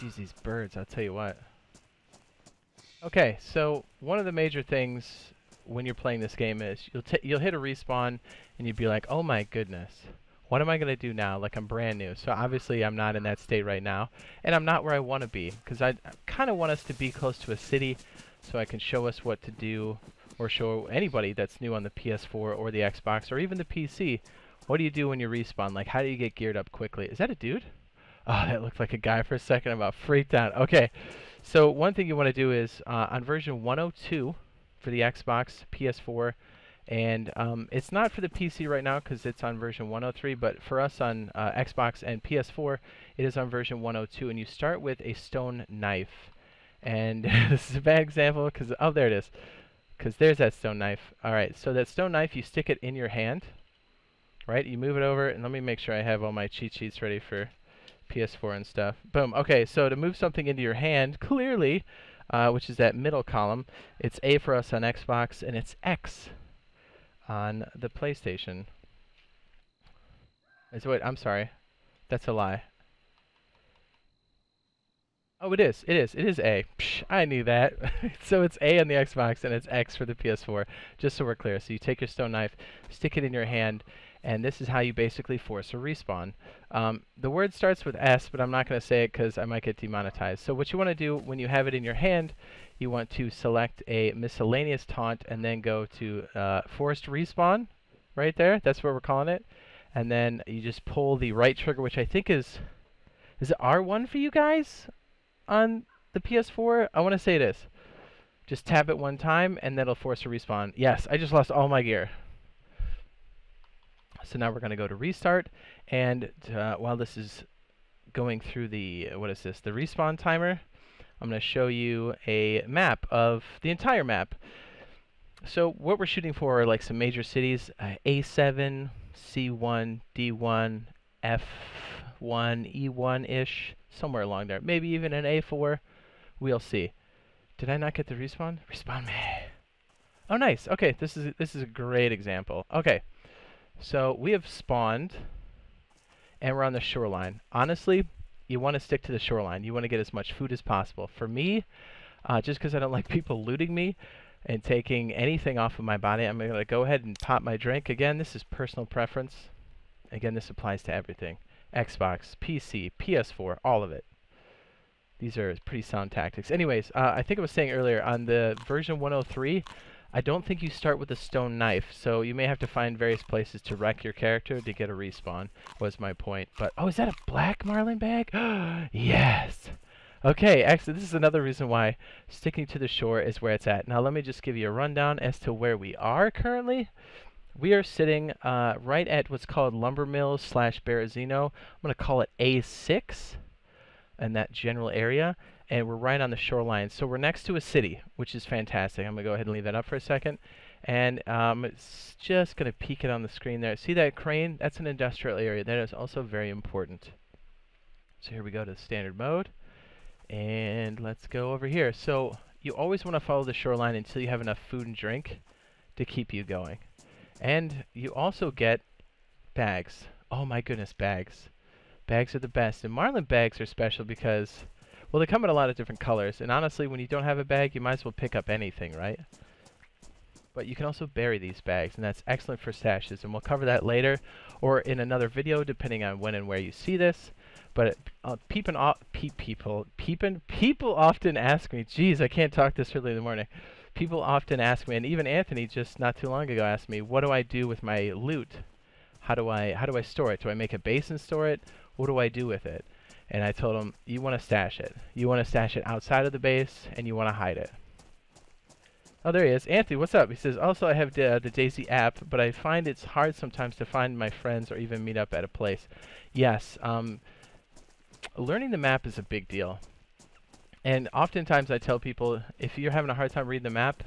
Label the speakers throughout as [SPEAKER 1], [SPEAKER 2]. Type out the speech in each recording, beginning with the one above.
[SPEAKER 1] Jeez, these birds, I'll tell you what. Okay, so one of the major things when you're playing this game is you'll hit a respawn and you'd be like, oh my goodness, what am I going to do now? Like, I'm brand new. So obviously I'm not in that state right now, and I'm not where I want to be, because I kind of want us to be close to a city so I can show us what to do, or show anybody that's new on the PS4 or the Xbox or even the PC, what do you do when you respawn? Like, how do you get geared up quickly? Is that a dude? Oh, that looked like a guy for a second. I'm about freaked out. Okay, so one thing you want to do is on version 102 for the Xbox, PS4, and it's not for the PC right now because it's on version 103, but for us on Xbox and PS4, it is on version 102, and you start with a stone knife. And this is a bad example because, oh, there it is. Because there's that stone knife. Alright, so that stone knife, you stick it in your hand, right? You move it over, and let me make sure I have all my cheat sheets ready for PS4 and stuff. Boom. Okay, so to move something into your hand, clearly, which is that middle column, it's A for us on Xbox, and it's X on the PlayStation. Wait, I'm sorry. That's a lie. Oh, it is. It is A. Psh, I knew that. So it's A on the Xbox and it's X for the PS4, just so we're clear. So you take your stone knife, stick it in your hand, and this is how you basically force a respawn. The word starts with S, but I'm not going to say it because I might get demonetized. So what you want to do when you have it in your hand, you want to select a miscellaneous taunt and then go to forced respawn right there. That's what we're calling it. And then you just pull the right trigger, which I think is it R1 for you guys? On the PS4, I want to say it is. Just tap it one time, and that'll force a respawn. Yes, I just lost all my gear. So now we're going to go to restart, and while this is going through the, what is this, the respawn timer, I'm going to show you a map of the entire map. So what we're shooting for are like some major cities, A7, C1, D1, F1, E1-ish. Somewhere along there. Maybe even an A4. We'll see. Did I not get the respawn? Respawn me. Oh, nice. Okay, this is a great example. Okay, so we have spawned, and we're on the shoreline. Honestly, you want to stick to the shoreline. You want to get as much food as possible. For me, just because I don't like people looting me and taking anything off of my body, I'm going to go ahead and pop my drink. Again, this is personal preference. Again, this applies to everything. Xbox, PC, PS4, all of it. These are pretty sound tactics. Anyways, I think I was saying earlier, on the version 103, I don't think you start with a stone knife, so you may have to find various places to wreck your character to get a respawn, was my point. But, oh, is that a black marlin bag? Yes! Okay, actually, this is another reason why sticking to the shore is where it's at. Now, let me just give you a rundown as to where we are currently. We are sitting right at what's called Lumber Mills / Berezino. I'm going to call it A6 in that general area, and we're right on the shoreline. So we're next to a city, which is fantastic. I'm going to go ahead and leave that up for a second. And it's just going to peek it on the screen there. See that crane? That's an industrial area. That is also very important. So here we go to the standard mode. And let's go over here. So you always want to follow the shoreline until you have enough food and drink to keep you going. And you also get bags. Oh my goodness, bags. Bags are the best. And marlin bags are special because, well, they come in a lot of different colors. And honestly, when you don't have a bag, you might as well pick up anything, right? But you can also bury these bags, and that's excellent for stashes. And we'll cover that later or in another video, depending on when and where you see this. But people often ask me, geez, I can't talk this early in the morning. People often ask me, and even Anthony just not too long ago asked me, what do I do with my loot? How do I store it? Do I make a base and store it? What do I do with it? And I told him, you want to stash it. You want to stash it outside of the base, and you want to hide it. Oh, there he is. Anthony, what's up? He says, also I have the DayZ app, but I find it's hard sometimes to find my friends or even meet up at a place. Yes, learning the map is a big deal. And oftentimes I tell people, if you're having a hard time reading the map,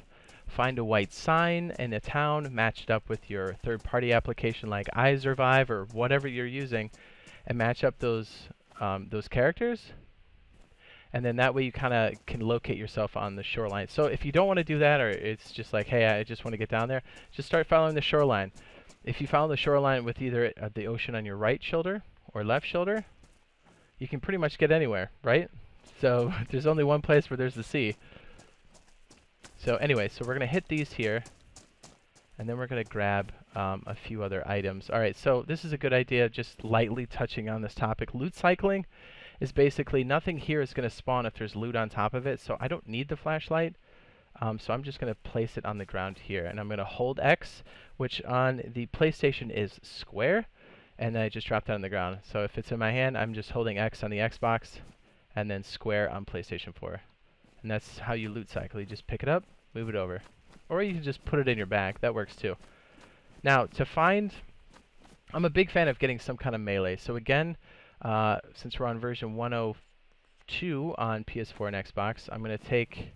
[SPEAKER 1] find a white sign in a town, match it up with your third-party application like iSurvive or whatever you're using, and match up those characters. And then that way you kind of can locate yourself on the shoreline. So if you don't want to do that, or it's just like, hey, I just want to get down there, just start following the shoreline. If you follow the shoreline with either the ocean on your right shoulder or left shoulder, you can pretty much get anywhere, right? So there's only one place where there's the sea. So anyway, so we're going to hit these here. And then we're going to grab a few other items. All right, so this is a good idea, just lightly touching on this topic. Loot cycling is basically nothing here is going to spawn if there's loot on top of it, so I don't need the flashlight. So I'm just going to place it on the ground here, and I'm going to hold X, which on the PlayStation is square, and then I just drop that on the ground. So if it's in my hand, I'm just holding X on the Xbox, and then square on PlayStation 4. And that's how you loot cycle. You just pick it up, move it over. Or you can just put it in your bag. That works too. Now, to find... I'm a big fan of getting some kind of melee. So again, since we're on version 102 on PS4 and Xbox, I'm going to take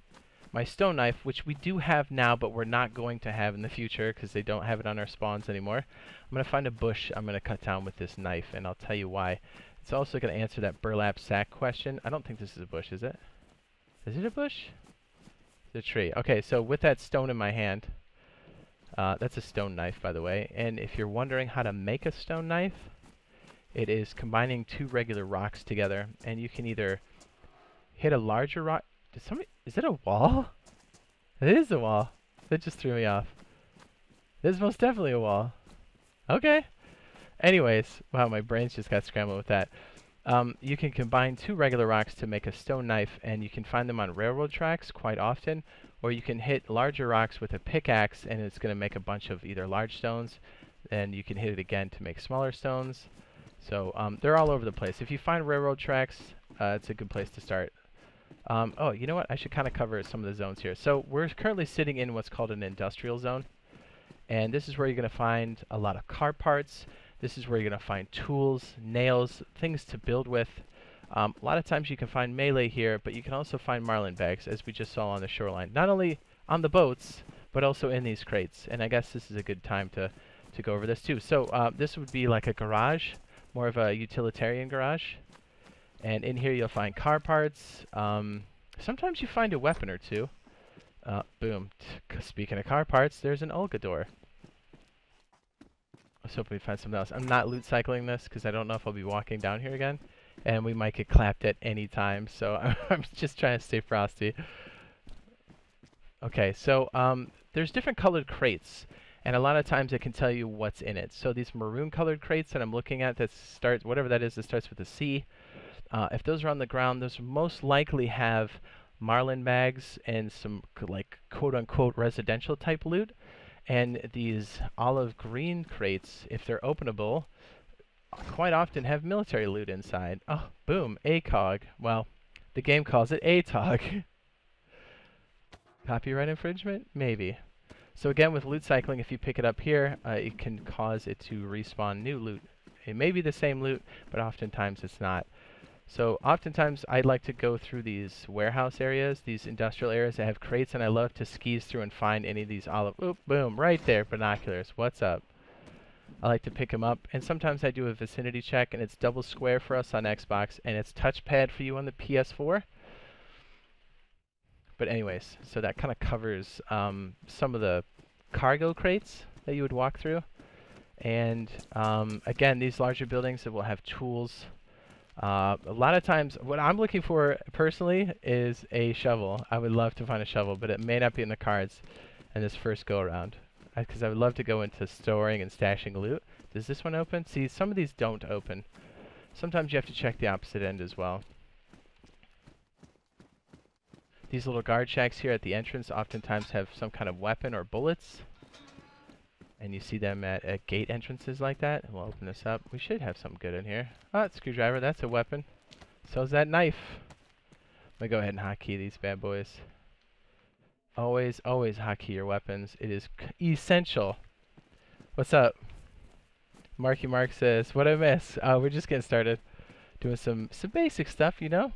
[SPEAKER 1] my stone knife, which we do have now, but we're not going to have in the future because they don't have it on our spawns anymore. I'm going to find a bush I'm going to cut down with this knife, and I'll tell you why. It's also going to answer that burlap sack question. I don't think this is a bush, is it? Is it a bush? The tree. Okay, so with that stone in my hand, that's a stone knife, by the way. And if you're wondering how to make a stone knife, it is combining two regular rocks together. And you can either hit a larger rock. Is it a wall? It is a wall. That just threw me off. This is most definitely a wall. Okay. Anyways, wow, my brains just got scrambled with that. You can combine two regular rocks to make a stone knife, and you can find them on railroad tracks quite often, or you can hit larger rocks with a pickaxe, and it's going to make a bunch of either large stones, and you can hit it again to make smaller stones. So they're all over the place. If you find railroad tracks, it's a good place to start. Oh, you know what? I should kind of cover some of the zones here. So we're currently sitting in what's called an industrial zone, and this is where you're going to find a lot of car parts. This is where you're going to find tools, nails, things to build with. A lot of times you can find melee here, but you can also find marlin bags, as we just saw on the shoreline. Not only on the boats, but also in these crates. And I guess this is a good time to go over this too. So this would be like a garage, more of a utilitarian garage. And in here you'll find car parts. Sometimes you find a weapon or two. Boom. Speaking of car parts, there's an Olga door. I was hoping we'd find something else. I'm not loot cycling this because I don't know if I'll be walking down here again. And we might get clapped at any time, so I'm just trying to stay frosty. Okay, so there's different colored crates, and a lot of times it can tell you what's in it. So these maroon colored crates that I'm looking at that starts, whatever that is, that starts with a C, if those are on the ground, those most likely have marlin bags and some like quote-unquote residential type loot. And these olive green crates, if they're openable, quite often have military loot inside. Oh, boom, ACOG. Well, the game calls it ATOG. Copyright infringement? Maybe. So again, with loot cycling, if you pick it up here, it can cause it to respawn new loot. It may be the same loot, but oftentimes it's not. So oftentimes I'd like to go through these warehouse areas, these industrial areas that have crates, and I love to skis through and find any of these olive... Oop, boom, right there, binoculars. What's up? I like to pick them up, and sometimes I do a vicinity check, and it's double square for us on Xbox, and it's touchpad for you on the PS4. But anyways, so that kind of covers some of the cargo crates that you would walk through. And again, these larger buildings that will have tools. A lot of times, what I'm looking for personally is a shovel. I would love to find a shovel, but it may not be in the cards in this first go around. Because I would love to go into storing and stashing loot. Does this one open? See, some of these don't open. Sometimes you have to check the opposite end as well. These little guard shacks here at the entrance oftentimes have some kind of weapon or bullets. And you see them at gate entrances like that. We'll open this up. We should have something good in here. Oh, screwdriver. That's a weapon. So is that knife. I'm going to go ahead and hotkey these bad boys. Always, always hotkey your weapons. It is essential. What's up? Marky Mark says, what I miss? We're just getting started. Doing some basic stuff, you know?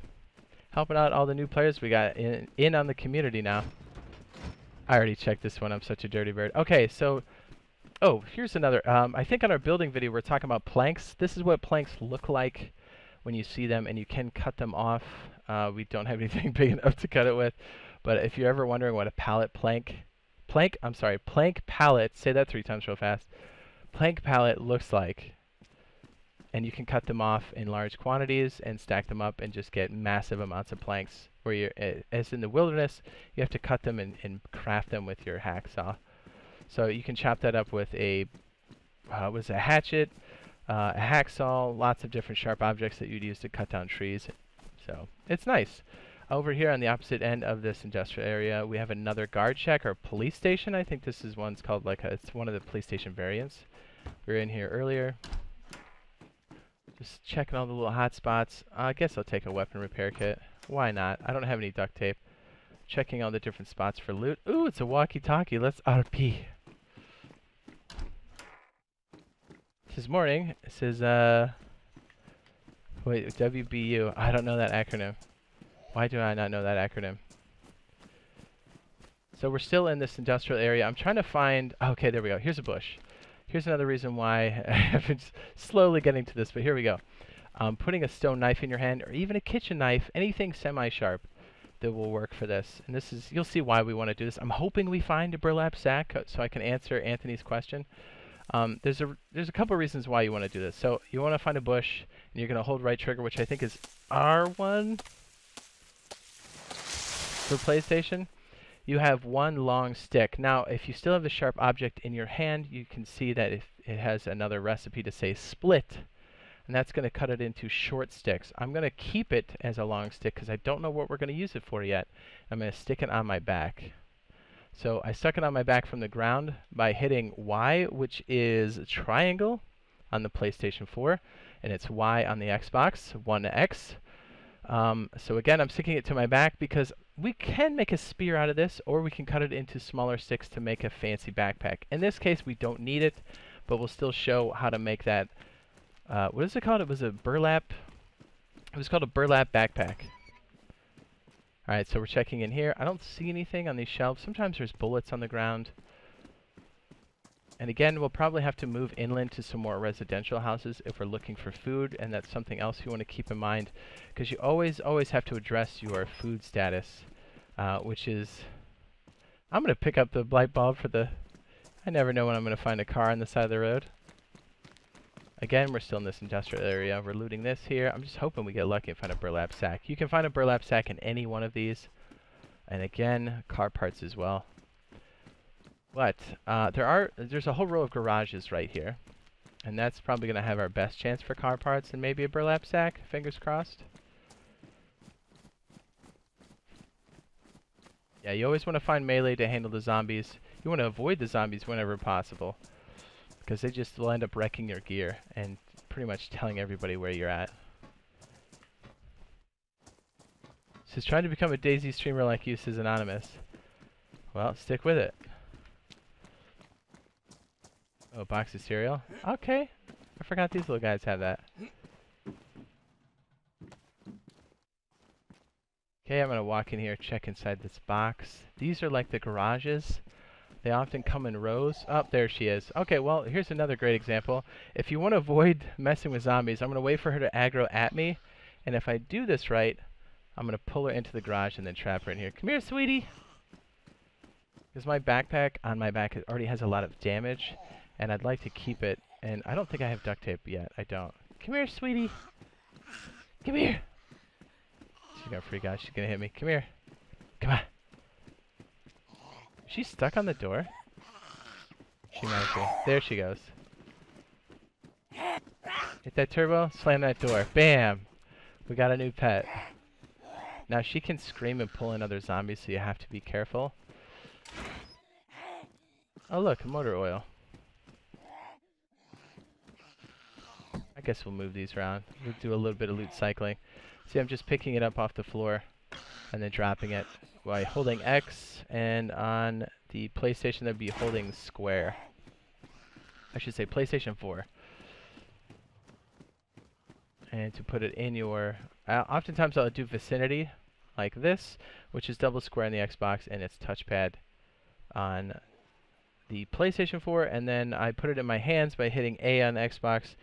[SPEAKER 1] Helping out all the new players we got in on the community now. I already checked this one. I'm such a dirty bird. Okay, so... Oh, here's another. I think on our building video we're talking about planks. This is what planks look like when you see them, and you can cut them off. We don't have anything big enough to cut it with. But if you're ever wondering what a plank pallet, say that 3 times real fast, plank pallet looks like, and you can cut them off in large quantities and stack them up and just get massive amounts of planks. Where you're, as in the wilderness, you have to cut them and craft them with your hacksaw. So you can chop that up with a hatchet, a hacksaw, lots of different sharp objects that you'd use to cut down trees. So it's nice. Over here on the opposite end of this industrial area, we have another guard shack or police station. I think this is one's called it's one of the police station variants. We were in here earlier. Just checking all the little hot spots. I guess I'll take a weapon repair kit. Why not? I don't have any duct tape. Checking all the different spots for loot. Ooh, it's a walkie-talkie. Let's RP. This is morning. It says, wait, WBU. I don't know that acronym. Why do I not know that acronym? So we're still in this industrial area. I'm trying to find... Okay, there we go. Here's a bush. Here's another reason why I've been slowly getting to this, but here we go. Putting a stone knife in your hand, or even a kitchen knife, anything semi-sharp that will work for this. And this is... You'll see why we want to do this. I'm hoping we find a burlap sack so I can answer Anthony's question. There's a couple reasons why you want to do this. So you want to find a bush, and you're going to hold right trigger, which I think is R1 for PlayStation. You have one long stick. Now, if you still have the sharp object in your hand, you can see that if it has another recipe to say split, and that's going to cut it into short sticks. I'm going to keep it as a long stick because I don't know what we're going to use it for yet. I'm going to stick it on my back. So I stuck it on my back from the ground by hitting Y, which is triangle on the PlayStation 4, and it's Y on the Xbox One X. So again, I'm sticking it to my back because we can make a spear out of this, or we can cut it into smaller sticks to make a fancy backpack. In this case, we don't need it, but we'll still show how to make that. What is it called? It was a burlap. It was called a burlap backpack. All right, so we're checking in here. I don't see anything on these shelves. Sometimes there's bullets on the ground. And again, we'll probably have to move inland to some more residential houses if we're looking for food, and that's something else you want to keep in mind, because you always have to address your food status, which is... I'm going to pick up the light bulb for the... I never know when I'm going to find a car on the side of the road. Again, we're still in this industrial area. We're looting this here. I'm just hoping we get lucky and find a burlap sack. You can find a burlap sack in any one of these. And again, car parts as well. But there's a whole row of garages right here. And that's probably going to have our best chance for car parts and maybe a burlap sack. Fingers crossed. Yeah, you always want to find melee to handle the zombies. You want to avoid the zombies whenever possible, because they just will end up wrecking your gear and pretty much telling everybody where you're at. Says, trying to become a DayZ streamer like you, says Anonymous. Well, stick with it. Oh, a box of cereal? Okay. I forgot these little guys have that. Okay, I'm going to walk in here, check inside this box. These are like the garages. They often come in rows. Oh, there she is. Okay, well, here's another great example. If you want to avoid messing with zombies, I'm going to wait for her to aggro at me. And if I do this right, I'm going to pull her into the garage and then trap her in here. Come here, sweetie. Because my backpack on my back already has a lot of damage, and I'd like to keep it. And I don't think I have duct tape yet. I don't. Come here, sweetie. Come here. She's going to freak out. She's going to hit me. Come here. Come on. She's stuck on the door? She might be. There she goes. Hit that turbo, slam that door. Bam! We got a new pet. Now she can scream and pull in other zombies, so you have to be careful. Oh look, motor oil. I guess we'll move these around. We'll do a little bit of loot cycling. See, I'm just picking it up off the floor and then dropping it by holding X, and on the PlayStation that'd be holding square. I should say PlayStation 4. And to put it in your... oftentimes I'll do vicinity like this, which is double square on the Xbox, and it's touchpad on the PlayStation 4, and then I put it in my hands by hitting A on the Xbox,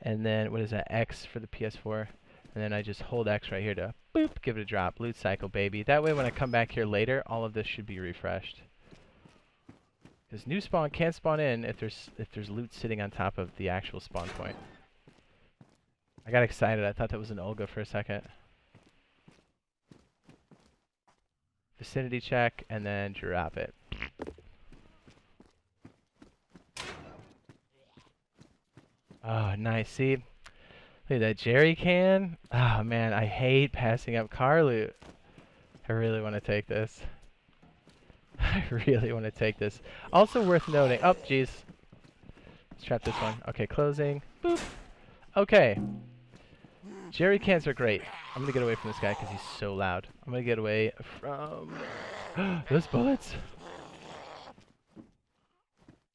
[SPEAKER 1] and then, what is that, X for the PS4. And then I just hold X right here to, boop, give it a drop. Loot cycle, baby. That way when I come back here later, all of this should be refreshed. Because new spawn can't spawn in if there's loot sitting on top of the actual spawn point. I got excited. I thought that was an Olga for a second. Vicinity check, and then drop it. Oh, nice. See? Look at that jerry can. Oh, man. I hate passing up car loot. I really want to take this. I really want to take this. Also worth noting. Oh, jeez. Let's trap this one. Okay, closing. Boop. Okay. Jerry cans are great. I'm going to get away from this guy because he's so loud. I'm going to get away from those bullets.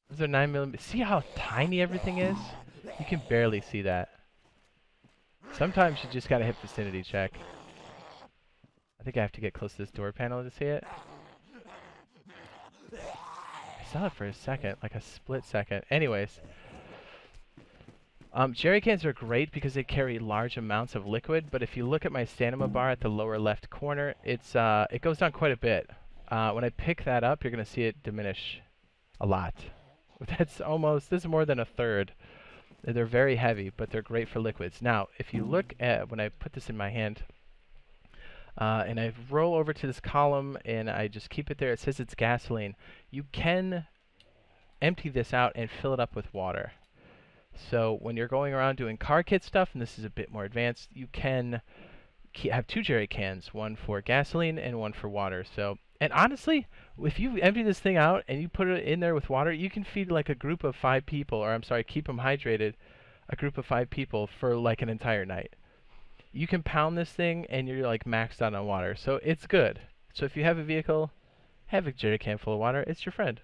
[SPEAKER 1] Those are 9mm. See how tiny everything is? You can barely see that. Sometimes you just got to hit vicinity check. I think I have to get close to this door panel to see it. I saw it for a second, like a split second. Anyways. Jerry cans are great because they carry large amounts of liquid, but if you look at my stamina bar at the lower left corner, it goes down quite a bit. When I pick that up, you're going to see it diminish a lot. This is more than a third. They're very heavy, but they're great for liquids. Now, if you look at, when I put this in my hand, and I roll over to this column and I just keep it there, it says it's gasoline. You can empty this out and fill it up with water. So when you're going around doing car kit stuff, and this is a bit more advanced, you can have 2 jerry cans, one for gasoline and one for water. So, and honestly, if you empty this thing out and you put it in there with water, you can feed like a group of 5 people, or I'm sorry, keep them hydrated, a group of 5 people for like an entire night. You can pound this thing and you're like maxed out on water. So it's good. So if you have a vehicle, have a jerry can full of water. It's your friend.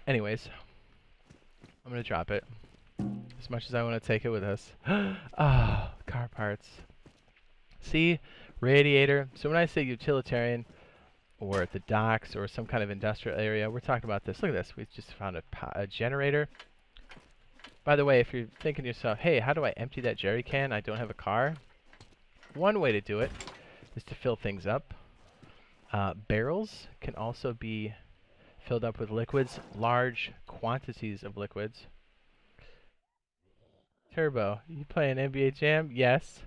[SPEAKER 1] Anyways, I'm going to drop it. As much as I want to take it with us. Ah, car parts. See? Radiator. So when I say utilitarian, or at the docks, or some kind of industrial area, we're talking about this. Look at this. We just found a generator. By the way, if you're thinking to yourself, hey, how do I empty that jerry can? I don't have a car. One way to do it is to fill things up. Barrels can also be filled up with liquids, large quantities of liquids. Turbo, you playing NBA Jam? Yes.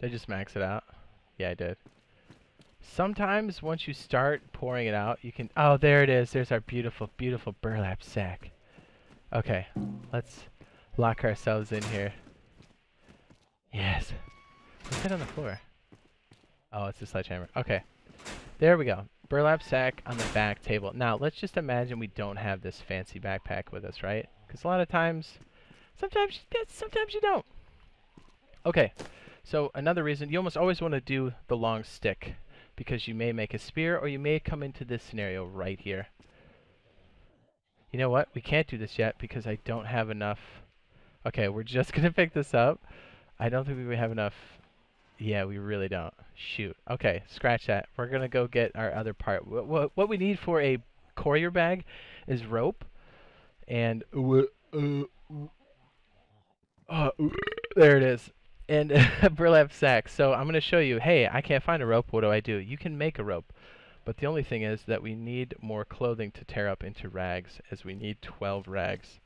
[SPEAKER 1] Did I just max it out? Yeah, I did. Sometimes once you start pouring it out, you can... Oh, there it is. There's our beautiful, beautiful burlap sack. Okay, let's lock ourselves in here. Yes. What's that on the floor? Oh, it's a sledgehammer. Okay. There we go. Burlap sack on the back table. Now, let's just imagine we don't have this fancy backpack with us, right? Because a lot of times, sometimes you don't. Okay. So another reason, you almost always want to do the long stick, because you may make a spear, or you may come into this scenario right here. You know what? We can't do this yet because I don't have enough. Okay, we're just going to pick this up. I don't think we have enough. Yeah, we really don't. Shoot. Okay, scratch that. We're going to go get our other part. What we need for a courier bag is rope. And there it is. And a burlap sack. So I'm going to show you, hey, I can't find a rope. What do? You can make a rope. But the only thing is that we need more clothing to tear up into rags, as we need 12 rags.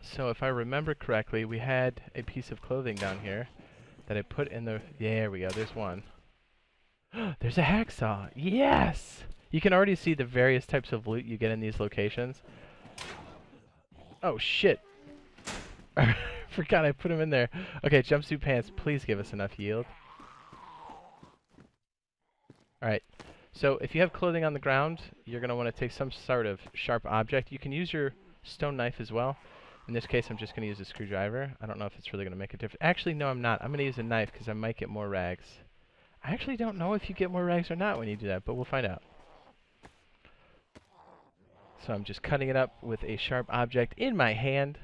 [SPEAKER 1] So if I remember correctly, we had a piece of clothing down here that I put in the... There we go. There's one. There's a hacksaw. Yes! You can already see the various types of loot you get in these locations. Oh, shit. Forgot I put them in there. Okay, jumpsuit pants. Please give us enough yield. Alright. So if you have clothing on the ground, you're going to want to take some sort of sharp object. You can use your stone knife as well. In this case, I'm just going to use a screwdriver. I don't know if it's really going to make a difference. Actually, no, I'm not. I'm going to use a knife because I might get more rags. I actually don't know if you get more rags or not when you do that, but we'll find out. So I'm just cutting it up with a sharp object in my hand.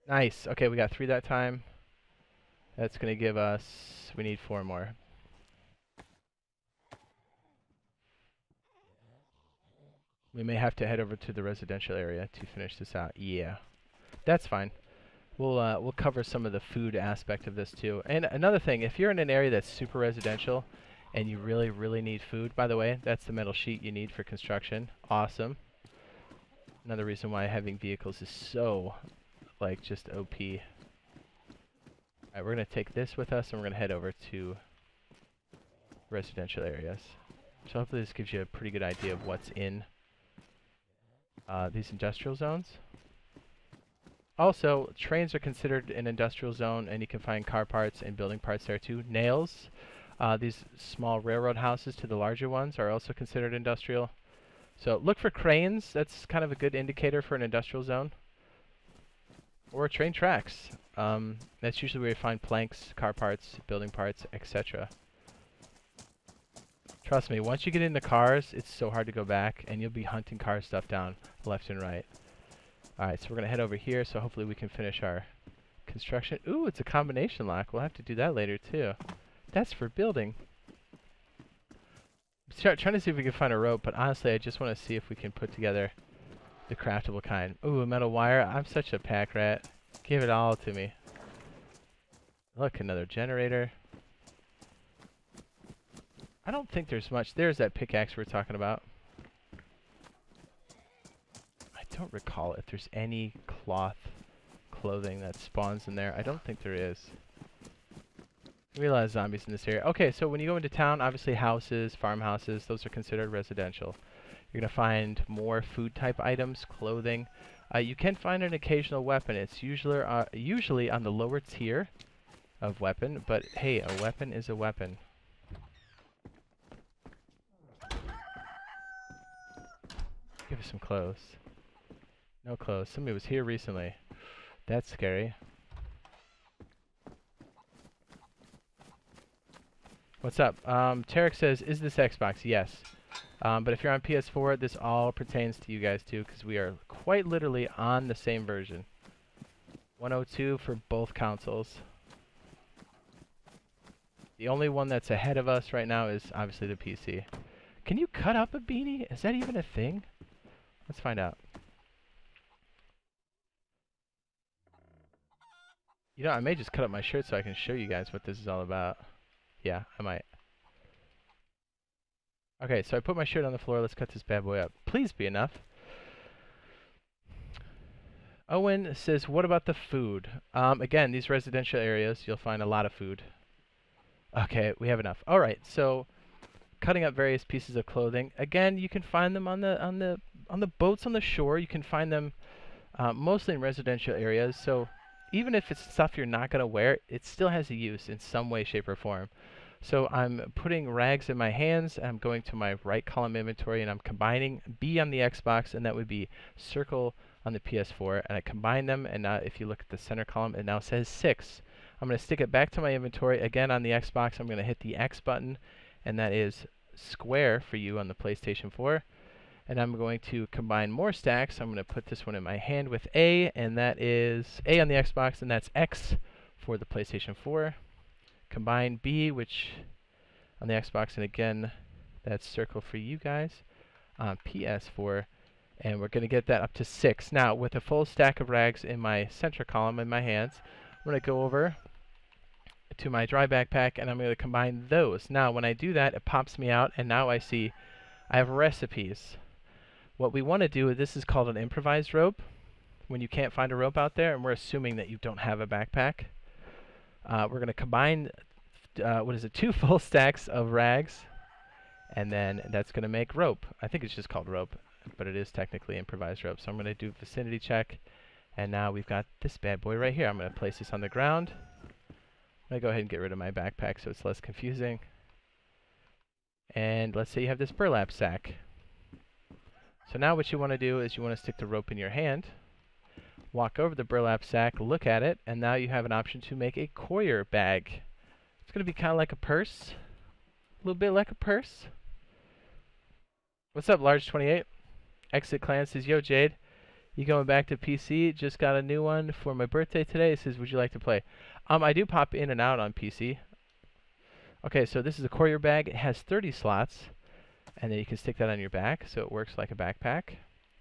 [SPEAKER 1] Nice. Okay, we got 3 that time. That's going to give us... We need 4 more. We may have to head over to the residential area to finish this out. Yeah, that's fine. We'll cover some of the food aspect of this too. And another thing, if you're in an area that's super residential and you really, really need food. By the way, that's the metal sheet you need for construction. Awesome. Another reason why having vehicles is so, like, just OP. Alright, we're going to take this with us, and we're going to head over to residential areas. So hopefully this gives you a pretty good idea of what's in these industrial zones. Also, trains are considered an industrial zone, and you can find car parts and building parts there too. Nails, these small railroad houses to the larger ones, are also considered industrial. So look for cranes. That's kind of a good indicator for an industrial zone. Or train tracks. That's usually where you find planks, car parts, building parts, etc. Trust me, once you get into cars, it's so hard to go back, and you'll be hunting car stuff down left and right. Alright, so we're going to head over here, so hopefully we can finish our construction. Ooh, it's a combination lock. We'll have to do that later, too. That's for building. Trying to see if we can find a rope, but honestly, I just want to see if we can put together the craftable kind. Ooh, a metal wire. I'm such a pack rat. Give it all to me. Look, another generator. I don't think there's much. There's that pickaxe we're talking about. I don't recall if there's any clothing that spawns in there. I don't think there is. I realize zombies in this area. Okay, so when you go into town, obviously houses, farmhouses, those are considered residential. You're going to find more food type items, clothing. You can find an occasional weapon. It's usually on the lower tier of weapon, but hey, a weapon is a weapon. Give us some clothes. No clothes. Somebody was here recently. That's scary. What's up? Tarek says, is this Xbox? Yes. But if you're on PS4, this all pertains to you guys too, because we are quite literally on the same version. 102 for both consoles. The only one that's ahead of us right now is obviously the PC. Can you cut up a beanie? Is that even a thing? Let's find out. You know, I may just cut up my shirt so I can show you guys what this is all about. Yeah, I might. Okay, so I put my shirt on the floor. Let's cut this bad boy up. Please be enough. Owen says, what about the food? Again, these residential areas, you'll find a lot of food. Okay, we have enough. All right, so cutting up various pieces of clothing. Again, you can find them on the boats on the shore. You can find them mostly in residential areas. So even if it's stuff you're not going to wear, it still has a use in some way, shape, or form. So I'm putting rags in my hands. I'm going to my right column inventory, and I'm combining B on the Xbox, and that would be circle on the PS4. And I combine them, and now if you look at the center column, it now says 6. I'm going to stick it back to my inventory. Again, on the Xbox, I'm going to hit the X button, and that is square for you on the PlayStation 4. And I'm going to combine more stacks. I'm going to put this one in my hand with A, and that is A on the Xbox, and that's X for the PlayStation 4. Combine B, which on the Xbox, and again, that's circle for you guys on PS4. And we're going to get that up to 6. Now, with a full stack of rags in my center column in my hands, I'm going to go over to my dry backpack, and I'm going to combine those. Now, when I do that, it pops me out, and now I see I have recipes. What we want to do, this is called an improvised rope, when you can't find a rope out there, and we're assuming that you don't have a backpack. We're going to combine, 2 full stacks of rags, and then that's going to make rope. I think it's just called rope, but it is technically improvised rope. So I'm going to do vicinity check, and now we've got this bad boy right here. I'm going to place this on the ground. I'm going to go ahead and get rid of my backpack so it's less confusing. And let's say you have this burlap sack. So now what you want to do is you want to stick the rope in your hand, walk over the burlap sack, look at it, and now you have an option to make a courier bag. It's going to be kind of like a purse, a little bit like a purse. What's up, Large28? Exit Clan says, yo, Jade, you going back to PC? Just got a new one for my birthday today. It says, would you like to play? I do pop in and out on PC. Okay, so this is a courier bag. It has 30 slots, and then you can stick that on your back, so it works like a backpack.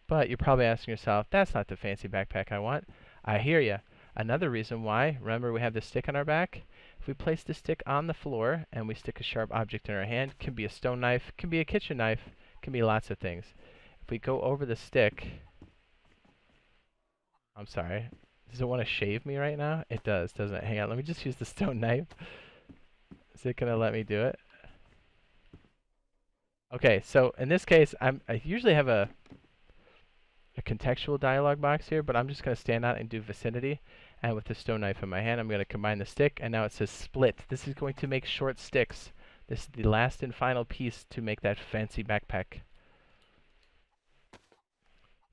[SPEAKER 1] But you're probably asking yourself, that's not the fancy backpack I want. I hear ya. Another reason why, remember we have this stick on our back? If we place the stick on the floor and we stick a sharp object in our hand, can be a stone knife, can be a kitchen knife, can be lots of things. If we go over the stick, I'm sorry, does it want to shave me right now? It does, doesn't it? Hang on, let me just use the stone knife. Is it going to let me do it? Okay, so in this case, I usually have a contextual dialog box here, but I'm just going to stand out and do vicinity. And with the stone knife in my hand, I'm going to combine the stick, and now it says split. This is going to make short sticks. This is the last and final piece to make that fancy backpack.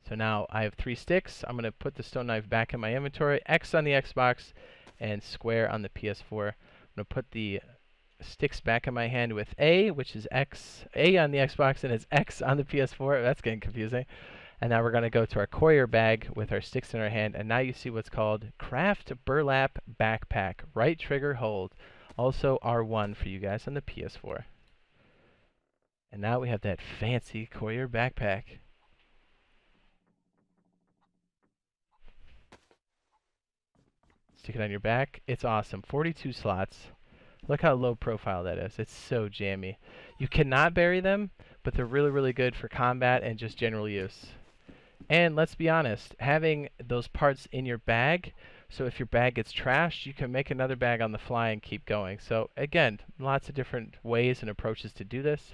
[SPEAKER 1] So now I have 3 sticks. I'm going to put the stone knife back in my inventory, X on the Xbox, and square on the PS4. I'm going to put the sticks back in my hand with A, which is X, A on the Xbox, and it's X on the PS4. That's getting confusing. And now we're going to go to our courier bag with our sticks in our hand, and now you see what's called Kraft Burlap Backpack. Right trigger hold. Also R1 for you guys on the PS4. And now we have that fancy courier backpack. Stick it on your back. It's awesome. 42 slots. Look how low profile that is. It's so jammy. You cannot bury them, but they're really, really good for combat and just general use. And let's be honest, having those parts in your bag, so if your bag gets trashed, you can make another bag on the fly and keep going. So again, lots of different ways and approaches to do this.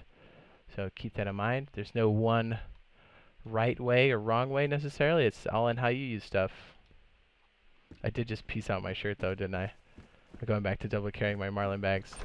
[SPEAKER 1] So keep that in mind. There's no one right way or wrong way necessarily. It's all in how you use stuff. I did just piece out my shirt though, didn't I? I'm going back to double carrying my Marlin bags.